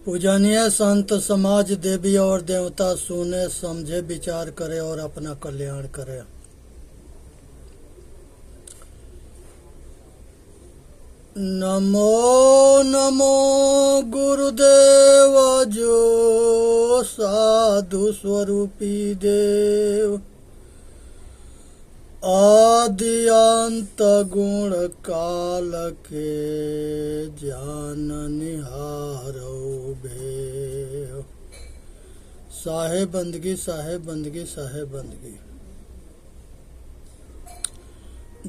पूजनीय संत समाज देवी और देवता सुने समझे विचार करे और अपना कल्याण करे। नमो नमो गुरुदेव जो साधु स्वरूपी देव, आदि अंत गुण काल के जान निहारो भेव। साहेब बंदगी साहेब बंदगी साहेब बंदगी।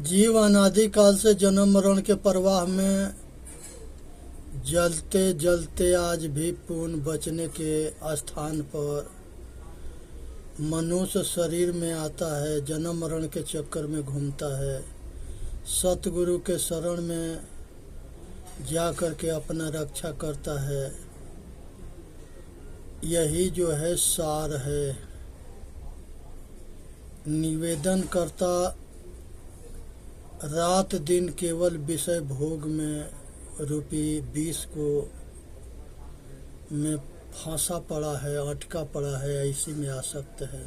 जीव अनादि काल से जन्म मरण के प्रवाह में जलते जलते आज भी पूर्ण बचने के स्थान पर मनुष्य शरीर में आता है, जन्म मरण के चक्कर में घूमता है। सतगुरु के शरण में जा कर के अपना रक्षा करता है। यही जो है सार है। निवेदन करता रात दिन केवल विषय भोग में रूपी विष को में फांसा पड़ा है, अटका पड़ा है, इसी में आसक्त है।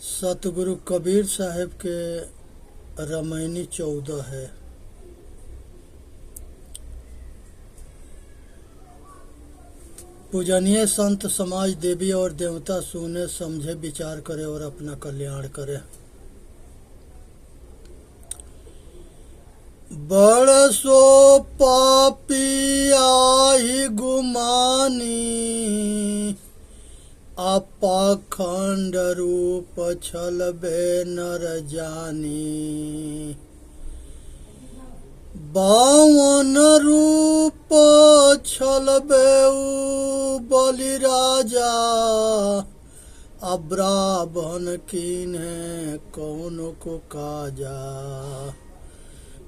सतगुरु कबीर साहब के रामायणी 14 है। पूजनीय संत समाज देवी और देवता सुने समझे विचार करे और अपना कल्याण करे। बरसो पापी आही गुमानी, अपाखंड रूप छलबे नर जानी। बावन रूप छलबे बलि राजा, अब्राह्मण कीन्हे कौन को काजा।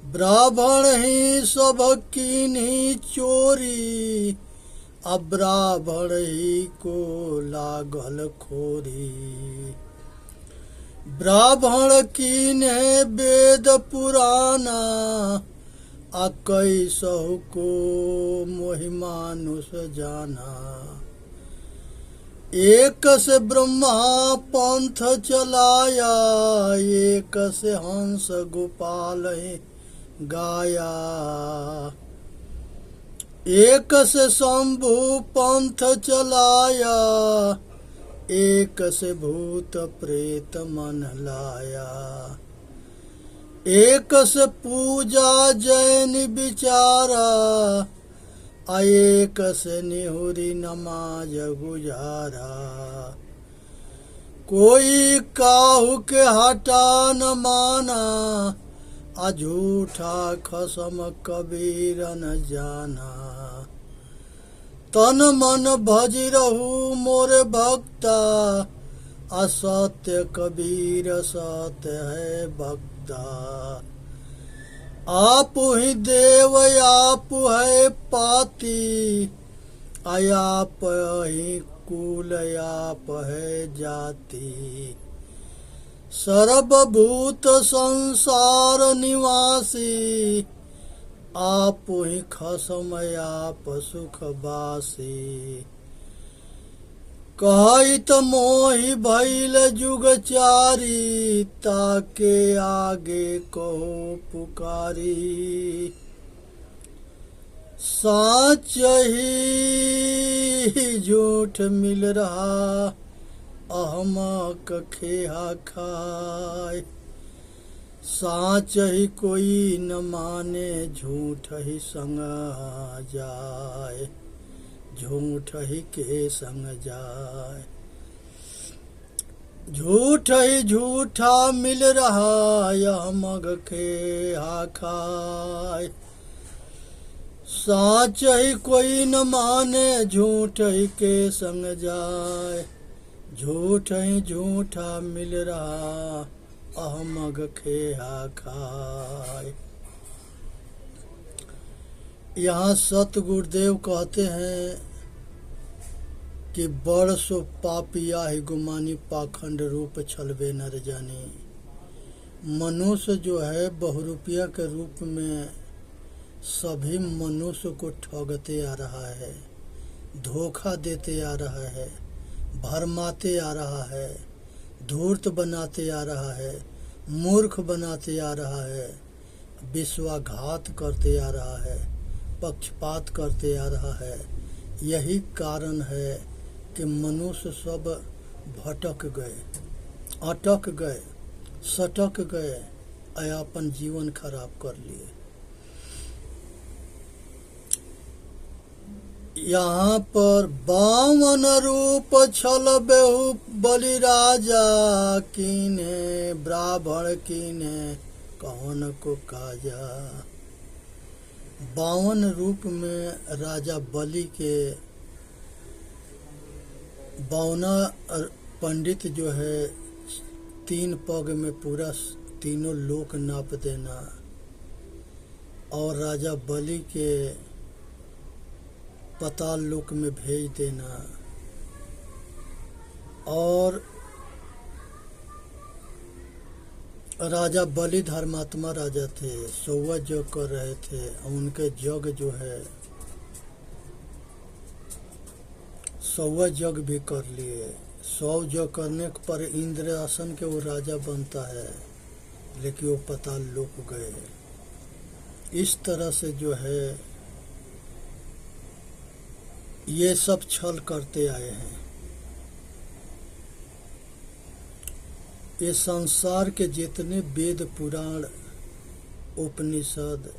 ब्राह्मण ही सब कीन्ही चोरी, अब्राह्मण ही को लागल खोरी। ब्राह्मण कीन्हे वेद पुराना, कैसहु को मोहिमानुष जाना। एक से ब्रह्मा पंथ चलाया, एक से हंस गोपाल गाया। एक से शंभु पंथ चलाया, एक से भूत प्रेत मन लाया। एक से पूजा जैन विचारा, एक से निहुरी नमाज गुजारा। कोई काहू के हटा न माना, झूठा खसम कबीर न जाना। तन मन भज रहू मोरे भक्ता, असत्य कबीर सत्य है भक्ता। आप ही देव आप है पाती, आप ही कुल आप है जाति। सर्वभूत संसार निवासी, आप ही खसम आप सुख बासी। कहित मोहि भइल जुग चारी, ताके आगे कहो पुकारी। साच ही झूठ मिल रहा, अहमक खेहा खाए। साच ही कोई न माने, झूठ ही संग जाए। झूठ ही के संग जाए। झूठ ही झूठा मिल रहा, यह मग खेहा खाए। साच ही कोई न माने, झूठ ही के संग जाए। झूठ ही झूठा मिल रहा, अहमग खेहा खाए। यहाँ सत गुरुदेव कहते हैं कि बड़ सो पापिया ही गुमानी, पाखंड रूप छलबे नर जानी। मनुष्य जो है बहुरूपिया के रूप में सभी मनुष्य को ठगते आ रहा है, धोखा देते आ रहा है, भरमाते आ रहा है, धूर्त बनाते आ रहा है, मूर्ख बनाते आ रहा है, विश्वासघात करते आ रहा है, पक्षपात करते आ रहा है। यही कारण है कि मनुष्य सब भटक गए, अटक गए, सटक गए, अपन जीवन खराब कर लिए। यहाँ पर बावन रूप छल बेहू बलि राजा, कीने ब्राह्मण कीने कौन को काजा। 52 रूप में राजा बलि के 52 पंडित जो है 3 पग में पूरा तीनों लोक नाप देना, और राजा बलि के पाताल लोक में भेज देना, और राजा बलि धर्मात्मा राजा थे, 100 यज्ञ कर रहे थे। उनके यज्ञ जो है 100 यज्ञ भी कर लिए। 100 यज्ञ करने पर इंद्र आसन के वो राजा बनता है, लेकिन वो पाताल लोक गए। इस तरह से जो है ये सब छल करते आए हैं। ये संसार के जितने वेद पुराण उपनिषद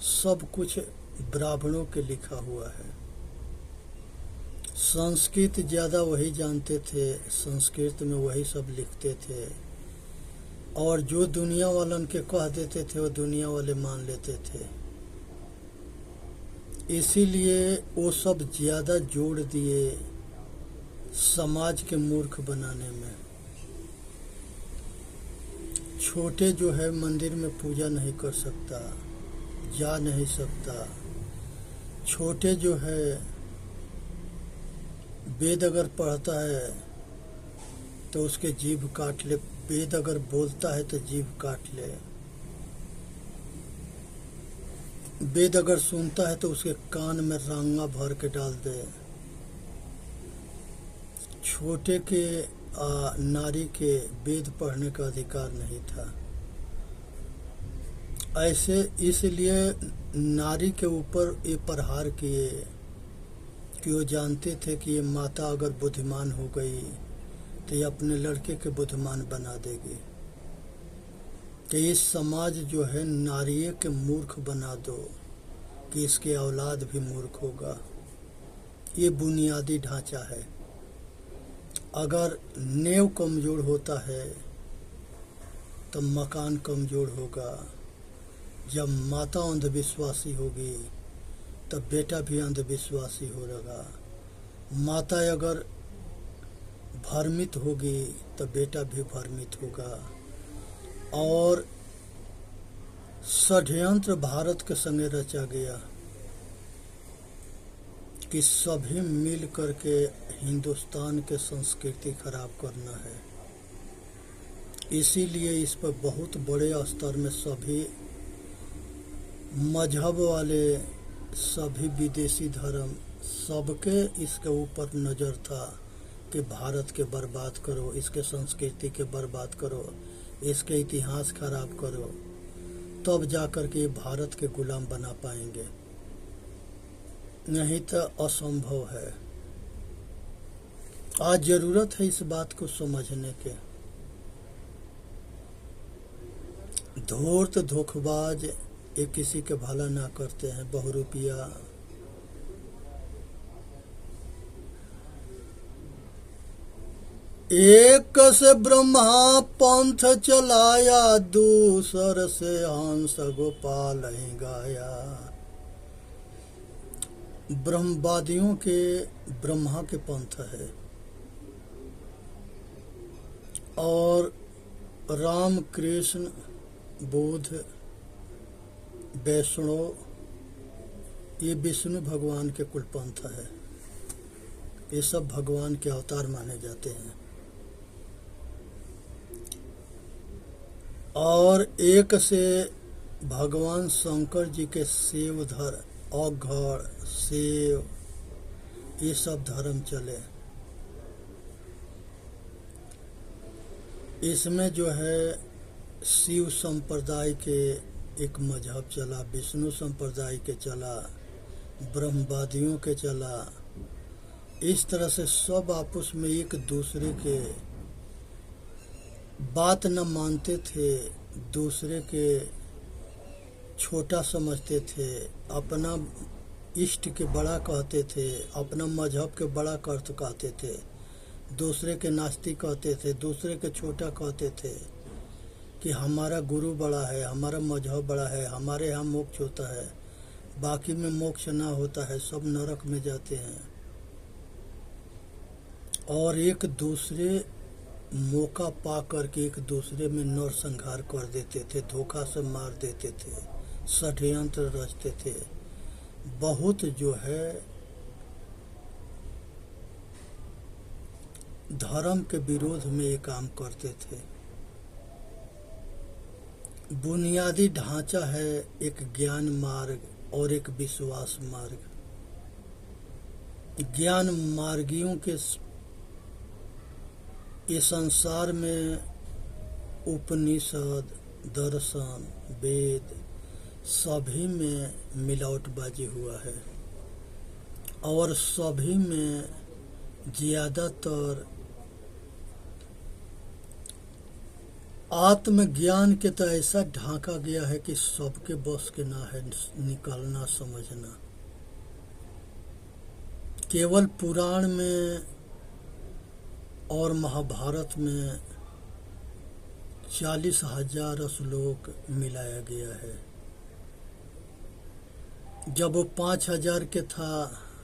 सब कुछ ब्राह्मणों के लिखा हुआ है। संस्कृत ज़्यादा वही जानते थे, संस्कृत में वही सब लिखते थे, और जो दुनिया वालन के कह देते थे वो दुनिया वाले मान लेते थे। इसीलिए वो सब ज़्यादा जोड़ दिए समाज के मूर्ख बनाने में। छोटे जो है मंदिर में पूजा नहीं कर सकता, जा नहीं सकता। छोटे जो है वेद अगर पढ़ता है तो उसके जीभ काट ले, वेद अगर बोलता है तो जीभ काट ले, वेद अगर सुनता है तो उसके कान में रांगा भर के डाल दे। छोटे के नारी के वेद पढ़ने का अधिकार नहीं था। ऐसे इसलिए नारी के ऊपर ये प्रहार किए कि वो जानते थे कि ये माता अगर बुद्धिमान हो गई तो ये अपने लड़के के बुद्धिमान बना देगी। कि इस समाज जो है नारी के मूर्ख बना दो कि इसके औलाद भी मूर्ख होगा। ये बुनियादी ढांचा है। अगर नेव कमज़ोर होता है तो मकान कमज़ोर होगा। जब माता अंधविश्वासी होगी तब बेटा भी अंधविश्वासी होगा। माता अगर भ्रमित होगी तो बेटा भी भ्रमित होगा। और षड्यंत्र भारत के संगे रचा गया कि सभी मिल करके हिंदुस्तान के संस्कृति खराब करना है। इसीलिए इस पर बहुत बड़े स्तर में सभी मजहब वाले, सभी विदेशी धर्म, सबके इसके ऊपर नज़र था कि भारत के बर्बाद करो, इसके संस्कृति के बर्बाद करो, इसके इतिहास खराब करो, तब जाकर के भारत के गुलाम बना पाएंगे। नहीं तो असंभव है। आज जरूरत है इस बात को समझने के। धूर्त धोखेबाज ये किसी के भला ना करते हैं। बहुरूपिया एक से ब्रह्मा पंथ चलाया, दूसर से हंस गोपाल ही गाया। ब्रह्मवादियों के ब्रह्मा के पंथ है, और राम कृष्ण बुद्ध वैष्णव ये विष्णु भगवान के कुल पंथ है। ये सब भगवान के अवतार माने जाते हैं। और एक से भगवान शंकर जी के शिव धर्म, औघड़, शिव, ये सब धर्म चले। इसमें जो है शिव संप्रदाय के एक मजहब चला, विष्णु संप्रदाय के चला, ब्रह्मवादियों के चला। इस तरह से सब आपस में एक दूसरे के बात न मानते थे, दूसरे के छोटा समझते थे, अपना इष्ट के बड़ा कहते थे, अपना मजहब के बड़ा कर्त कहते थे, दूसरे के नास्तिक कहते थे, दूसरे के छोटा कहते थे कि हमारा गुरु बड़ा है, हमारा मजहब बड़ा है, हमारे यहाँ मोक्ष होता है, बाकी में मोक्ष ना होता है, सब नरक में जाते हैं। और एक दूसरे मौका पा करके एक दूसरे में नरसंहार कर देते थे, धोखा से मार देते थे, षड्यंत्र रचते थे। बहुत जो है धर्म के विरोध में ये काम करते थे। बुनियादी ढांचा है एक ज्ञान मार्ग और एक विश्वास मार्ग। ज्ञान मार्गियों के ये संसार में उपनिषद, दर्शन, वेद सभी में मिलावटबाजी हुआ है और सभी में ज़्यादातर आत्मज्ञान के तो ऐसा ढांका गया है कि सबके बस के ना है निकालना समझना। केवल पुराण में और महाभारत में 40,000 श्लोक मिलाया गया है। जब वो 5,000 के था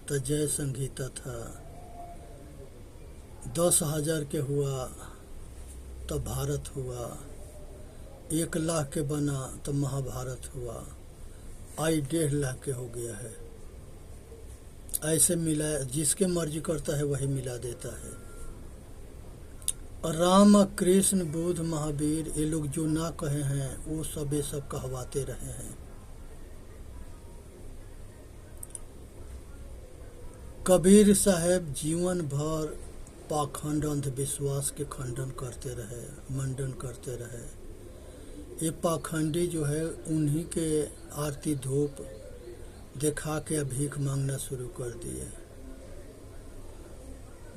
तो जय संहिता था, 10,000 के हुआ तो भारत हुआ, 1,00,000 के बना तो महाभारत हुआ, आई 1,50,000 के हो गया है। ऐसे मिला, जिसके मर्जी करता है वही मिला देता है। राम, कृष्ण, बुद्ध, महावीर, ये लोग जो ना कहे हैं वो सब ये सब कहवाते रहे हैं। कबीर साहब जीवन भर पाखंड अंधविश्वास के खंडन करते रहे, मंडन करते रहे। ये पाखंडी जो है उन्हीं के आरती धूप दिखा के भीख मांगना शुरू कर दिए।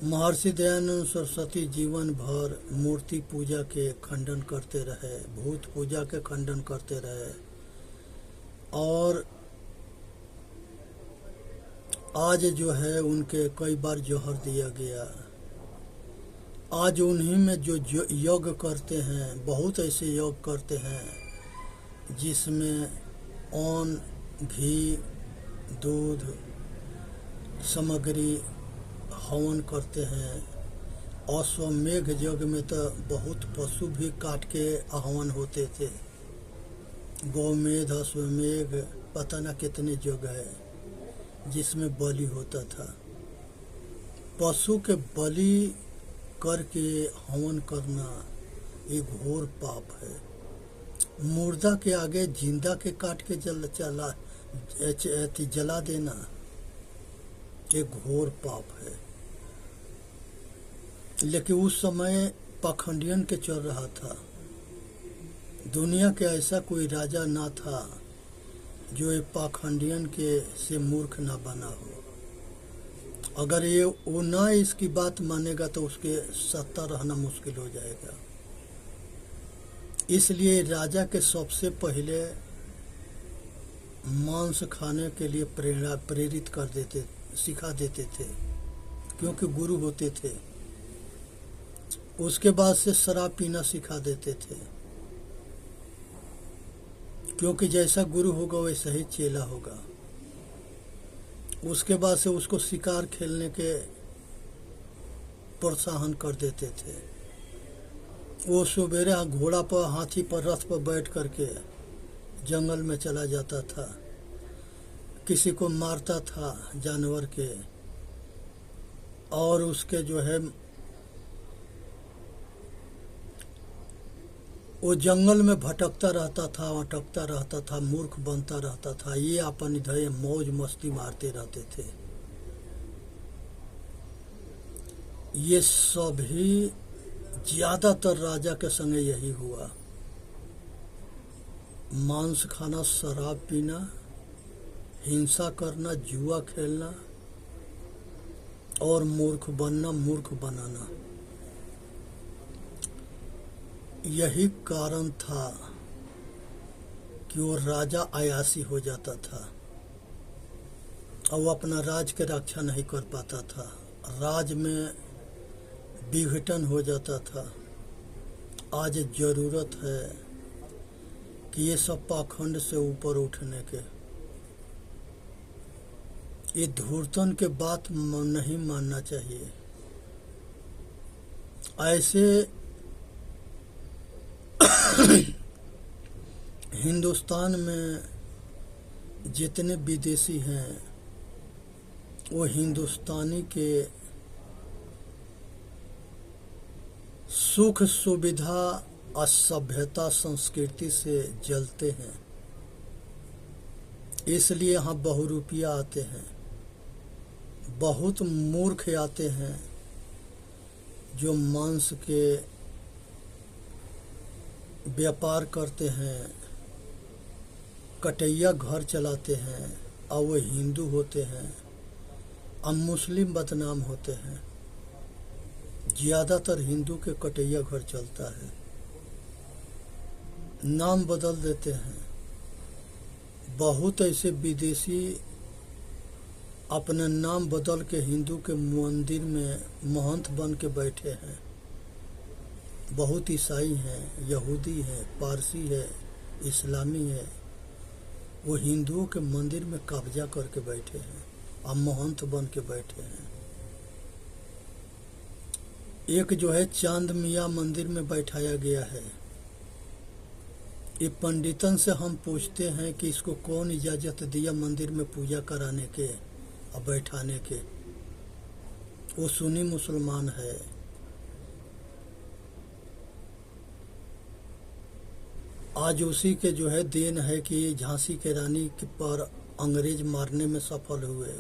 महर्षि दयानंद सरस्वती जीवन भर मूर्ति पूजा के खंडन करते रहे, भूत पूजा के खंडन करते रहे और आज जो है उनके कई बार जौहर दिया गया। आज उन्हीं में जो यज्ञ करते हैं, बहुत ऐसे यज्ञ करते हैं जिसमें अन्न, घी, दूध सामग्री हवन करते हैं। अश्वमेघ यज्ञ में तो बहुत पशु भी काट के हवन होते थे। गौमेध, अश्वमेघ, पता न कितने यज्ञ है जिसमें बलि होता था। पशु के बलि करके हवन करना एक घोर पाप है। मुर्दा के आगे जिंदा के काट के जला देना एक घोर पाप है। लेकिन उस समय पाखंडियन के चल रहा था। दुनिया के ऐसा कोई राजा ना था जो ये पाखंडियन के से मूर्ख ना बना हो। अगर ये वो ना इसकी बात मानेगा तो उसके सत्ता रहना मुश्किल हो जाएगा। इसलिए राजा के सबसे पहले मांस खाने के लिए प्रेरित कर देते, सिखा देते थे, क्योंकि गुरु होते थे। उसके बाद से शराब पीना सिखा देते थे, क्योंकि जैसा गुरु होगा वैसा ही चेला होगा। उसके बाद से उसको शिकार खेलने के प्रोत्साहन कर देते थे। वो सवेरे घोड़ा पर, हाथी पर, रथ पर बैठ करके जंगल में चला जाता था, किसी को मारता था जानवर के, और उसके जो है वो जंगल में भटकता रहता था, अटकता रहता था, मूर्ख बनता रहता था। ये अपन इधर मौज मस्ती मारते रहते थे। ये सभी ज्यादातर राजा के संगे यही हुआ। मांस खाना, शराब पीना, हिंसा करना, जुआ खेलना और मूर्ख बनना, मूर्ख बनाना। यही कारण था कि वो राजा अयासी हो जाता था और वो अपना राज के रक्षा नहीं कर पाता था। राज में विघटन हो जाता था। आज जरूरत है कि ये सब पाखंड से ऊपर उठने के। ये धूर्तन के बात नहीं मानना चाहिए। ऐसे हिंदुस्तान में जितने विदेशी हैं वो हिंदुस्तानी के सुख सुविधा और सभ्यता संस्कृति से जलते हैं। इसलिए यहाँ बहुरूपिया आते हैं, बहुत मूर्ख आते हैं जो मांस के व्यापार करते हैं, कटैया घर चलाते हैं और वो हिंदू होते हैं और मुस्लिम बदनाम होते हैं। ज़्यादातर हिंदू के कटैया घर चलता है। नाम बदल देते हैं। बहुत ऐसे विदेशी अपना नाम बदल के हिंदू के मंदिर में महंत बन के बैठे हैं। बहुत ईसाई हैं, यहूदी है, पारसी है, इस्लामी है। वो हिंदुओं के मंदिर में कब्जा करके बैठे हैं और महंत बन के बैठे हैं। एक जो है चांद मियाँ मंदिर में बैठाया गया है। ये पंडितन से हम पूछते हैं कि इसको कौन इजाज़त दिया मंदिर में पूजा कराने के और बैठाने के। वो सुन्नी मुसलमान है। आज उसी के जो है देन है कि झांसी के रानी पर अंग्रेज मारने में सफल हुए।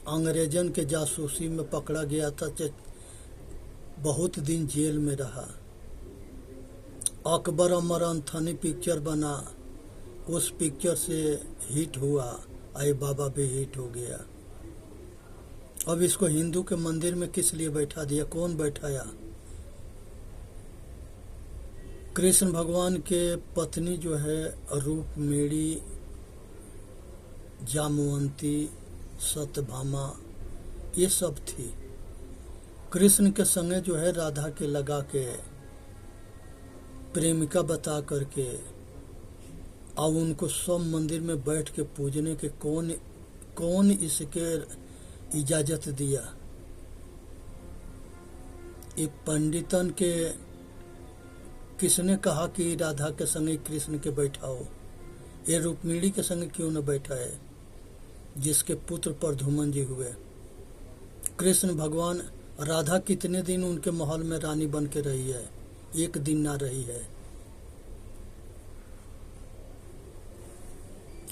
अंग्रेजन के जासूसी में पकड़ा गया था, बहुत दिन जेल में रहा। अकबर अमर अंथनी पिक्चर बना, उस पिक्चर से हिट हुआ। आई बाबा भी हिट हो गया। अब इसको हिंदू के मंदिर में किस लिए बैठा दिया? कौन बैठाया? कृष्ण भगवान के पत्नी जो है रूपमेड़ी, जामवंती, सत्यभामा, ये सब थी। कृष्ण के संगे जो है राधा के लगा के प्रेमिका बता करके अब उनको सब मंदिर में बैठ के पूजने के कौन इसके इजाजत दिया? ये पंडितन के किसने कहा कि राधा के संगे कृष्ण के बैठाओ? ये रुक्मिणी के संगे क्यों न बैठा है जिसके पुत्र प्रद्युम्न जी हुए? कृष्ण भगवान, राधा कितने दिन उनके महल में रानी बन के रही है? एक दिन ना रही है।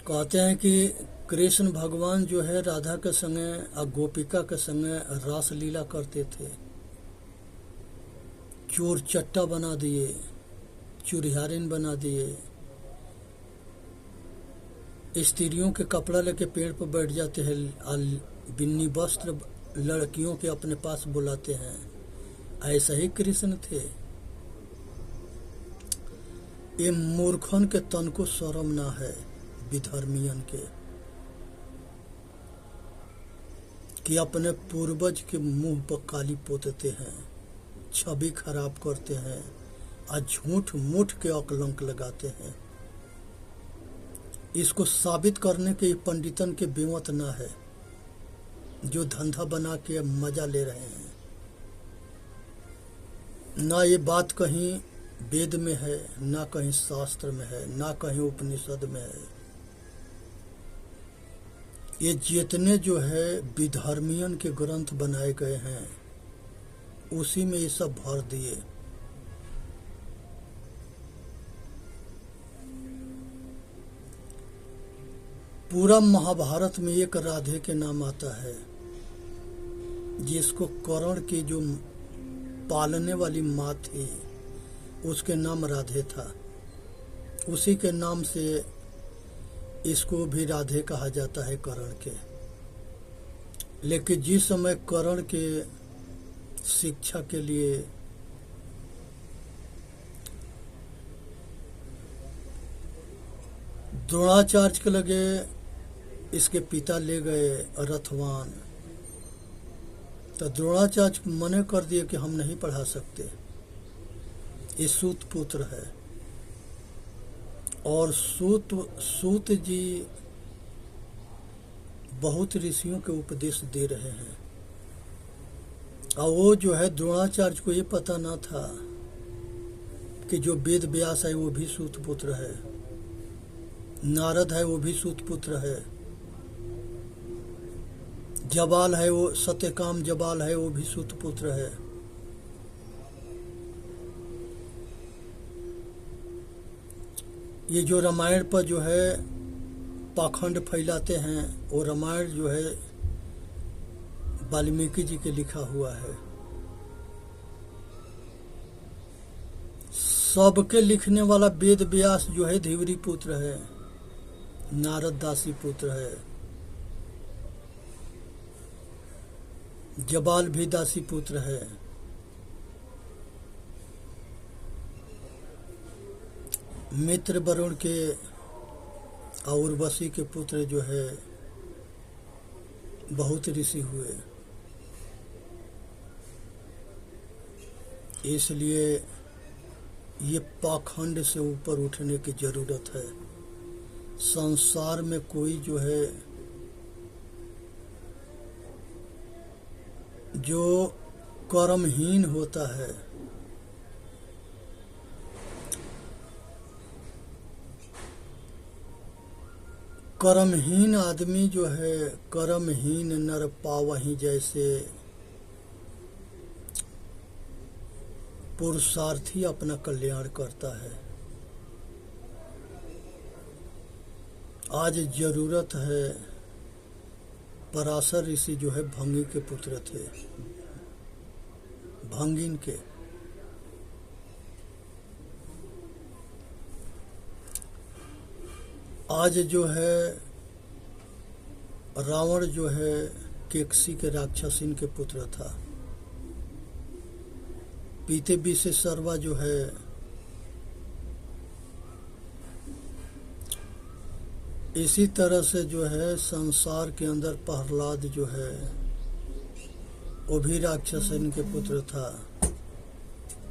कहते हैं कि कृष्ण भगवान जो है राधा के संगे और गोपिका के संगे रास लीला करते थे। चोर चट्टा बना दिए, चुरिहारिन बना दिए, स्त्रियों के कपड़ा लेके पेड़ पर बैठ जाते हैं, बिन्नी वस्त्र लड़कियों के अपने पास बुलाते हैं। ऐसा ही कृष्ण थे। ये मूर्खन के तन को शर्म ना है, विधर्मियन के, कि अपने पूर्वज के मुंह पर काली पोतते हैं, छवि खराब करते हैं और झूठ मूठ के अकलंक लगाते हैं। इसको साबित करने के पंडितन के बेवत ना है जो धंधा बना के मजा ले रहे हैं। ना ये बात कहीं वेद में है, ना कहीं शास्त्र में है, ना कहीं उपनिषद में है। ये जितने जो है विधर्मियन के ग्रंथ बनाए गए हैं उसी में ये सब भर दिए। पूरा महाभारत में एक राधे के नाम आता है, जिसको कर्ण की जो पालने वाली माँ थी उसके नाम राधे था। उसी के नाम से इसको भी राधे कहा जाता है, कर्ण के। लेकिन जिस समय कर्ण के शिक्षा के लिए द्रोणाचार्य के लगे इसके पिता ले गए रथवान, तो द्रोणाचार्य मने कर दिए कि हम नहीं पढ़ा सकते, ये सूत पुत्र है। और सूत जी बहुत ऋषियों के उपदेश दे रहे हैं, और वो जो है द्रोणाचार्य को ये पता ना था कि जो वेद व्यास है वो भी सूत पुत्र है, नारद है वो भी सूत पुत्र है, जबाल है वो सत्यकाम जबाल है वो भी सूत पुत्र है। ये जो रामायण पर जो है पाखंड फैलाते हैं, वो रामायण जो है वाल्मीकि जी के लिखा हुआ है। सबके लिखने वाला वेद व्यास जो है धीवरी पुत्र है, नारद दासी पुत्र है, जबाल भी दासी पुत्र है। मित्र वरुण के और उर्वशी के पुत्र जो है बहुत ऋषि हुए। इसलिए ये पाखंड से ऊपर उठने की जरूरत है। संसार में कोई जो है जो कर्महीन होता है, कर्महीन आदमी जो है, कर्महीन नर पावहीं जैसे पुरुषार्थी अपना कल्याण करता है। आज जरूरत है, पराशर ऋषि जो है भंगी के पुत्र थे, भंगिन के। आज जो है रावण जो है केकसी के राक्षसिन के पुत्र था। पीते बी से सर्वा जो है इसी तरह से जो है संसार के अंदर प्रहलाद जो है वो भी राक्षसिन के पुत्र था।